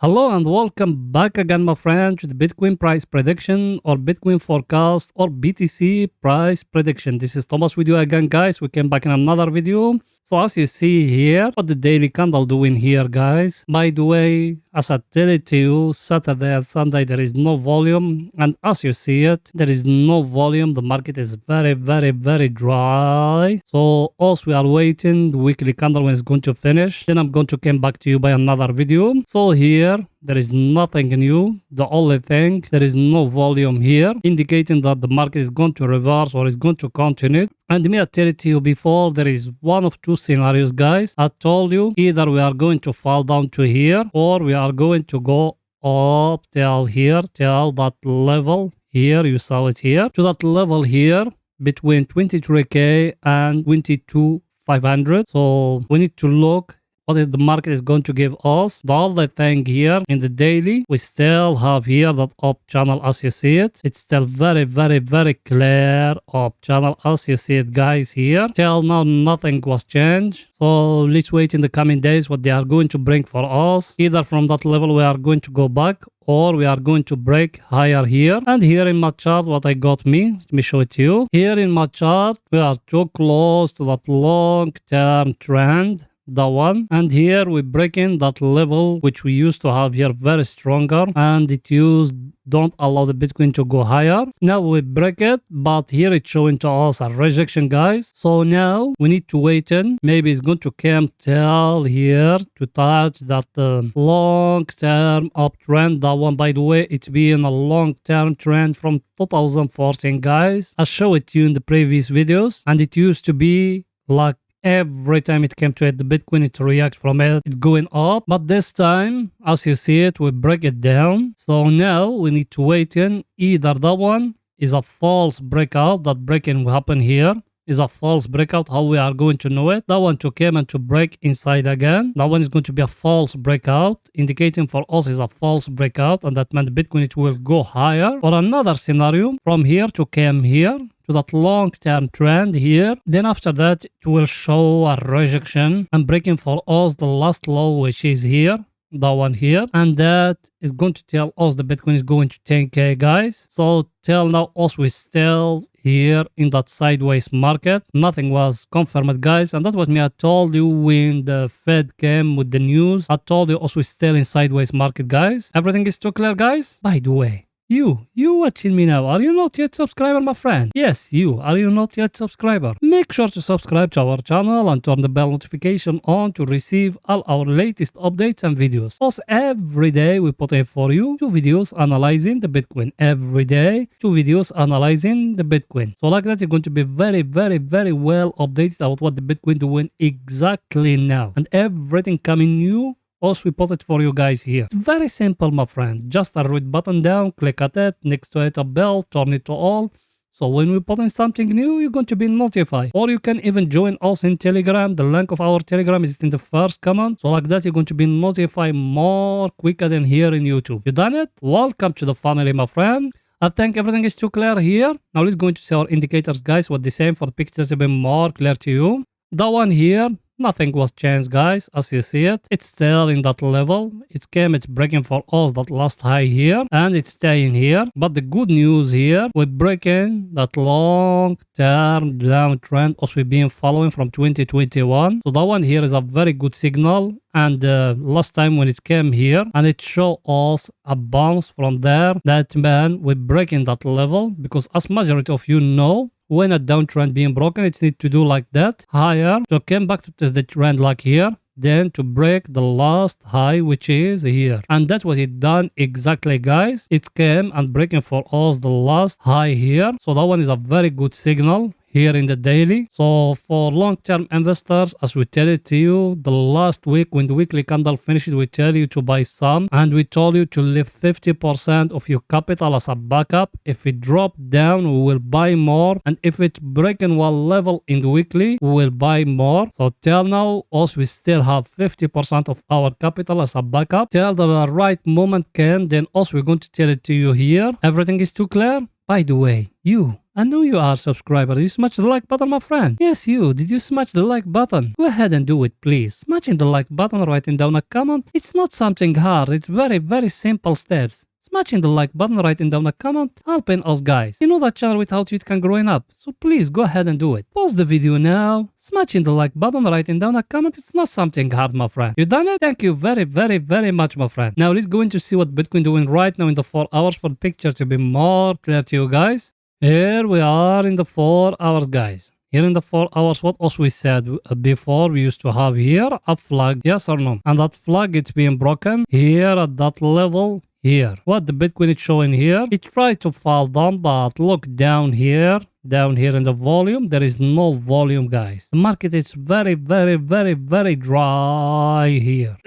Hello and welcome back again, my friend, to the Bitcoin price prediction or Bitcoin forecast or BTC price prediction. This is Thomas with you again, guys. We came back in another video. So as you see here, what the daily candle doing here, guys. By the way, as I tell it to you, Saturday and Sunday there is no volume, and as you see it, there is no volume. The market is very dry. So also we are waiting the weekly candle when it's going to finish. Then I'm going to come back to you by another video. So here there is nothing new. The only thing, there is no volume here, indicating that the market is going to reverse or is going to continue. And me, I tell it to you before, there is one of two scenarios, guys. I told you, either we are going to fall down to here, or we are going to go up till here, till that level here. You saw it here. To that level here, between 23k and 22,500. So we need to look what the market is going to give us. The other thing here in the daily, we still have here that up channel as you see it. It's still very clear up channel as you see it, guys, here. Till now nothing was changed. So let's wait in the coming days what they are going to bring for us. Either from that level we are going to go back, or we are going to break higher here. And here in my chart, what I got let me show it to you. Here in my chart, we are too close to that long-term trend. The one, and here we break in that level which we used to have here very stronger, and it don't allow the Bitcoin to go higher. Now we break it, but here it's showing to us a rejection, guys. So now we need to wait in. Maybe it's going to come till here to touch that long-term uptrend. That one, by the way, it's been a long-term trend from 2014, guys. I showed it to you in the previous videos, and it used to be like every time it came to it, the Bitcoin, it react from it going up. But this time, as you see it, we break it down. So now we need to wait in. Either that one is a false breakout. That break-in will happen here is a false breakout. How we are going to know it? That one to come and to break inside again. That one is going to be a false breakout, indicating for us is a false breakout, and that means Bitcoin, it will go higher. Or another scenario, from here to come here, to that long-term trend here. Then after that, it will show a rejection and breaking for us the last low, which is here, the one here. And that is going to tell us the Bitcoin is going to 10k, guys. So till now, us we still here in that sideways market. Nothing was confirmed, guys, and that's what I told you when the Fed came with the news. I told you us we still in sideways market, guys. Everything is too clear, guys. By the way, you watching me now, are you not yet subscriber, my friend? Yes, are you not yet subscriber? Make sure to subscribe to our channel and turn the bell notification on to receive all our latest updates and videos. Also, every day we put in for you 2 videos analyzing the Bitcoin. Every day, 2 videos analyzing the Bitcoin. So like that, you're going to be very well updated about what the Bitcoin doing exactly now. And everything coming new, also we put it for you guys here. It's very simple, my friend. Just a red button down, click at it, next to it a bell, turn it to all. So when we put in something new, you're going to be notified. Or you can even join us in Telegram. The link of our Telegram is in the first comment. So like that, you're going to be notified more quicker than here in YouTube. You done it? Welcome to the family, my friend. I think everything is too clear here. Now let's go into see our indicators, guys. What the same for the picture to be more clear to you. The one here, nothing was changed, guys, as you see it. It's still in that level. It's breaking for us that last high here, and it's staying here. But the good news here, we're breaking that long-term downtrend as we've been following from 2021. So that one here is a very good signal. And last time when it came here, and it showed us a bounce from there, that man, we're breaking that level, because as majority of you know, when a downtrend being broken, it's need to do like that, higher, to come back to test the trend like here, then to break the last high, which is here. And that's what it done exactly, guys. It came and breaking for us the last high here. So that one is a very good signal here in the daily. So for long-term investors, as we tell it to you, the last week when the weekly candle finished, we tell you to buy some, and we told you to leave 50% of your capital as a backup. If it drop down, we will buy more, and if it breaking one level in the weekly, we will buy more. So till now, us we still have 50% of our capital as a backup. Till the right moment came, then us we're going to tell it to you here. Everything is too clear. By the way, I know you are a subscriber. Did you smash the like button, my friend? Yes, you. Did you smash the like button? Go ahead and do it, please. Smashing the like button, writing down a comment. It's not something hard. It's very simple steps. Smashing the like button, writing down a comment, helping us guys. You know that channel without you it can growing up. So please go ahead and do it. Pause the video now. Smashing the like button, writing down a comment. It's not something hard, my friend. You done it? Thank you very much, my friend. Now let's go in to see what Bitcoin doing right now in the 4 hours for the picture to be more clear to you guys. Here we are in the 4 hours, guys. Here in the 4 hours, what else we said before, we used to have here a flag, yes or no? And that flag, it's being broken here at that level. Here, what the Bitcoin is showing here, it tried to fall down, but look down here in the volume, there is no volume, guys. The market is very dry here.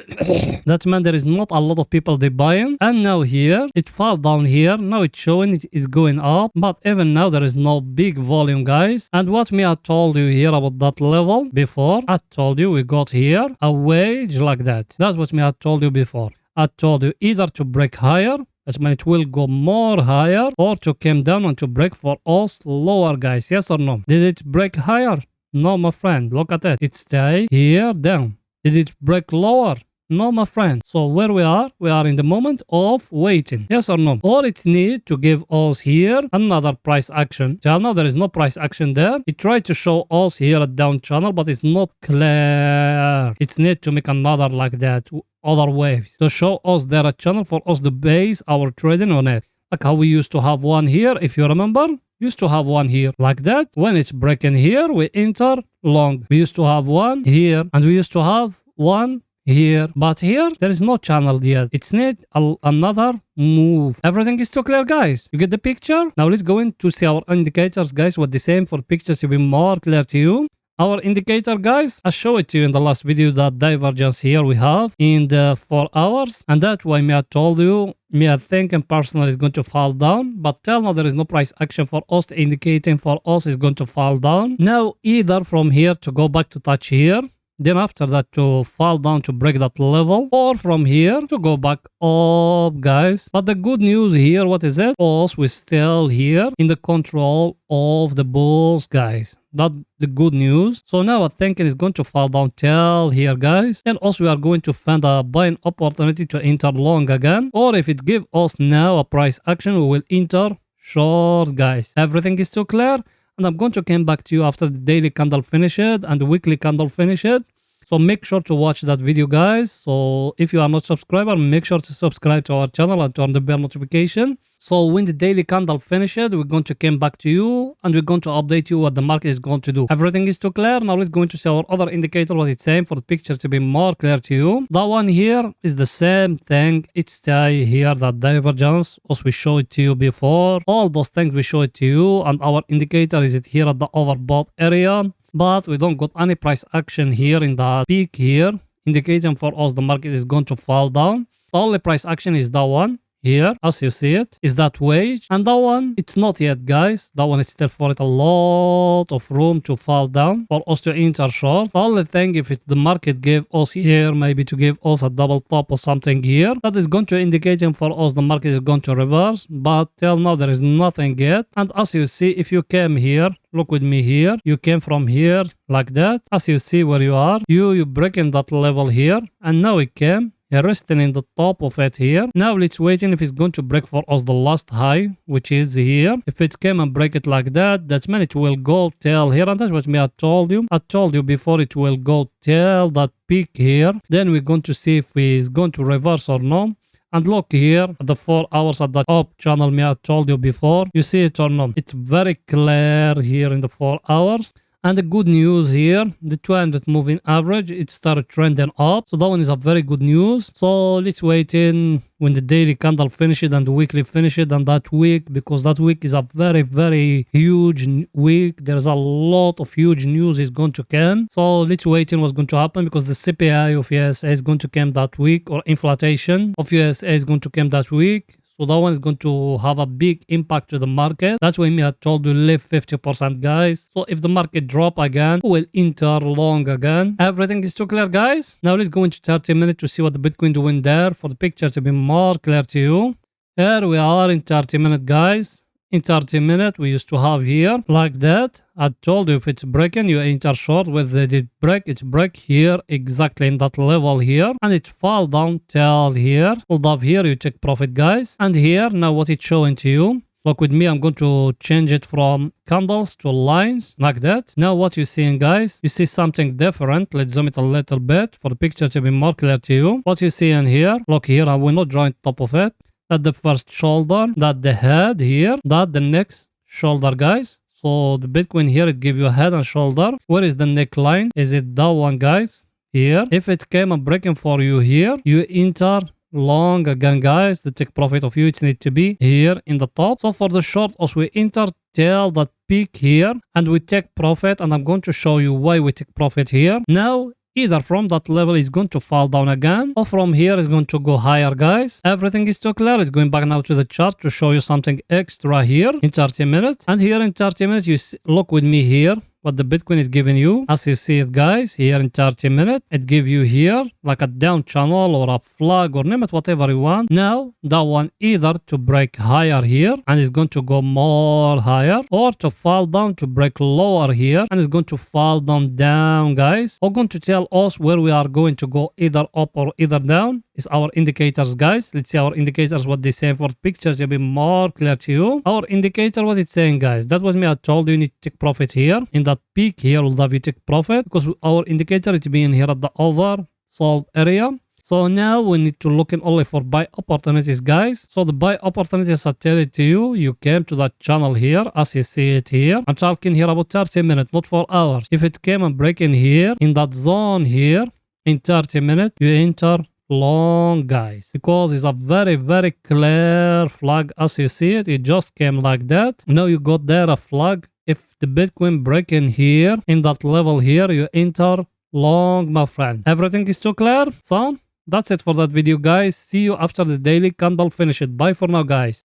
That means there is not a lot of people they buying. And now here, it fell down here. Now it's showing it is going up, but even now there is no big volume, guys. And what me I told you here about that level before, I told you we got here a wage like that. That's what me I told you before. I told you either to break higher, that means it will go more higher, or to come down and to break for us lower, guys. Yes or no? Did it break higher? No, my friend. Look at it. It stay here down. Did it break lower? No, my friend. So where we are in the moment of waiting. Yes or no? Or it need to give us here another price action. Till now there is no price action there. It tried to show us here a down channel, but it's not clear. It need to make another like that. Other waves to show us there a channel for us to base our trading on it. Like how we used to have one here, if you remember. Used to have one here like that. When it's breaking here, we enter long. We used to have one here and we used to have one here, but here there is no channel yet. It's need another move. Everything is too clear, guys. You get the picture? Now let's go in to see our indicators, guys. What the same for pictures to be more clear to you. Our indicator, guys, I showed it to you in the last video, that divergence here we have in the 4 hours. And that way me I told you, me I think and personally is going to fall down. But till now there is no price action for us indicating for us is going to fall down. Now either from here to go back to touch here. Then after that to fall down to break that level, or from here to go back up, guys. But the good news here, what is it? Us, we're still here in the control of the bulls, guys. That's the good news. So now I think it is going to fall down till here, guys. And also we are going to find a buying opportunity to enter long again. Or if it gives us now a price action, we will enter short, guys. Everything is too clear. And I'm going to come back to you after the daily candle finished and the weekly candle finished. So make sure to watch that video, guys. So if you are not subscriber, make sure to subscribe to our channel and turn the bell notification. So when the daily candle finishes, we're going to come back to you and we're going to update you what the market is going to do. Everything is too clear. Now let's go into see our other indicator, what it's saying for the picture to be more clear to you. That one here is the same thing. It's stay here, that divergence, as we showed it to you before. All those things we showed it to you, and our indicator is it here at the overbought area. But we don't got any price action here in the peak here, indicating for us the market is going to fall down. The only price action is that one here, as you see it, is that wage. And that one, it's not yet, guys. That one is still for it a lot of room to fall down for us to enter short. The only thing, if the market gave us here, maybe to give us a double top or something here, that is going to indicating for us the market is going to reverse. But till now, there is nothing yet. And as you see, if you came here, look with me here, you came from here like that. As you see where you are, you breaking that level here. And now it came. Resting in the top of it here. Now let's waiting if it's going to break for us the last high, which is here. If it came and break it like that, that means it will go till here. And that's what me I told you. I told you before it will go till that peak here. Then we're going to see if it's going to reverse or no. And look here at the 4 hours at the up channel me I told you before. You see it or not? It's very clear here in the 4 hours. And the good news here, the 200 moving average, it started trending up. So that one is a very good news. So let's wait in when the daily candle finishes and the weekly finishes and that week, because that week is a very huge week. There's a lot of huge news is going to come. So let's wait in what's going to happen, because the CPI of USA is going to come that week, or inflation of USA is going to come that week. So that one is going to have a big impact to the market. That's why me I told you leave 50%, guys. So if the market drop again, we'll enter long again. Everything is too clear, guys. Now let's go into 30 minutes to see what the Bitcoin doing there for the picture to be more clear to you. Here we are in 30 minutes, guys. in 30 minutes we used to have here like that. I told you if it's breaking, you enter short. With it break, it's break here exactly in that level here, and it fall down till here. Hold up here, you take profit, guys. And here now what it's showing to you. Look with me, I'm going to change it from candles to lines like that. Now what you're seeing, guys, you see something different. Let's zoom it a little bit for the picture to be more clear to you. What you see in here, look here, I will not draw on top of it. That the first shoulder, that the head here, that the next shoulder, guys. So the Bitcoin here, it give you a head and shoulder. Where is the neckline? Is it that one, guys? Here. If it came and breaking for you here, you enter long again, guys. The take profit of you, it need to be here in the top. So for the short, also we enter till that peak here and we take profit, and I'm going to show you why we take profit here. Now either from that level is going to fall down again, or from here is going to go higher, guys. Everything is too clear. It's going back now to the chart to show you something extra here in 30 minutes. And here in 30 minutes, you see, look with me here what the Bitcoin is giving you. As you see it, guys, here in 30 minutes, it give you here like a down channel or a flag or name it whatever you want. Now that one either to break higher here and it's going to go more higher, or to fall down to break lower here and it's going to fall down, guys. Or going to tell us where we are going to go, either up or either down. Is our indicators, guys. Let's see our indicators, what they say for pictures to be more clear to you. Our indicator, what it's saying, guys, that was me. I told you, you need to take profit here in that peak here. Will have you take profit because our indicator is being here at the oversold area. So now we need to look in only for buy opportunities, guys. So the buy opportunities, I tell it to you, you came to that channel here as you see it here. I'm talking here about 30 minutes, not 4 hours. If it came and break in here in that zone here in 30 minutes, you enter long, guys, because it's a very clear flag. As you see it, it just came like that. Now you got there a flag. If the Bitcoin break in here in that level here, you enter long, my friend. Everything is too clear. So that's it for that video, guys. See you after the daily candle finish it. Bye for now, guys.